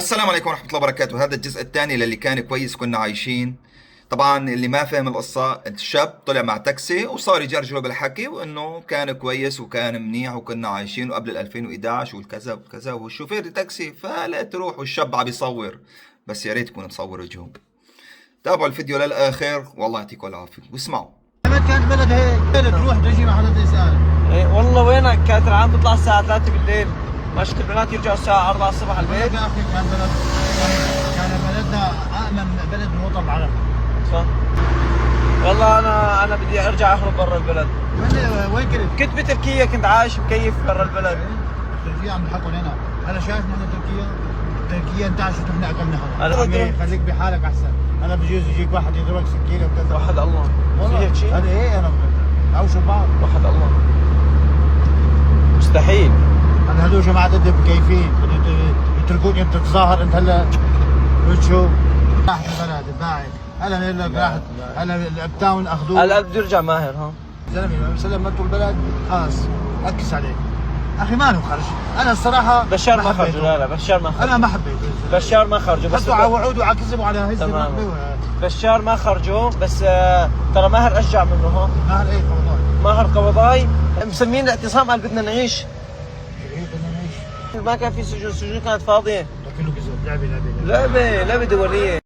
السلام عليكم ورحمة الله وبركاته. هذا الجزء الثاني للي كان كويس كنا عايشين. طبعا اللي ما فهم القصة، الشاب طلع مع تاكسي وصار يجرجره بالحكي وانه كان كويس وكان منيح وكنا عايشين وقبل ال 2011 والكذا والكذا، والشوفير التاكسي فلا تروح والشاب عم يصور. بس يا ريت يكون مصور وجهه. تابعوا الفيديو للآخر والله يعطيكم العافية واسمعوا. ما كانت بلد هيك تروح تجي ما حدا يسأل. ايه والله وينك؟ كانت العام تطلع الساعة 3 بالليل، مشت البنات يرجعوا الساعة 4 الصبح على البيت. يا اخي كان بلدنا أأمن بلد من الوطن العربي. صح. والله انا بدي ارجع اهرب برا البلد. وين كنت؟ كنت بتركيا، كنت عايش مكيف برا البلد. تركيا عم يضحكوا علينا. انا شايف نحن تركيا انتعشت ونحن اكلنا أنا هوا. عمي خليك بحالك احسن. انا بجوز يجيك واحد يضربك سكينه وكذا. وحد الله. في هيك شيء؟ هذا ايه انا او شو بعض. وحد الله. مستحيل. انا هذول جماعه ضد مكيفين يتركوك انت تتظاهر انت هلا شو راح البلد باعك. هلا بقول لك راحت هلا الاب تاون اخذوه. هلا بده يرجع ماهر. ها زلمه سلم انتوا البلد خلاص اكس عليك اخي ما له خرج. انا الصراحه بشار ما خرجوا. لا بشار ما خرجوا. انا ما حبيته. بشار ما خرجوا بس حطوا على وعود وعلى كذب وعلى هز. تمام. بشار ما خرجوا بس ترى ماهر اشجع منه. ها ماهر ايه موضوع ماهر قبضاي مسمين الاعتصام قال بدنا نعيش. ايه بدنا نعيش. ما كان في سجون، السجون كانت فاضيه. لكنه كذب لعبه لعبه دوليه.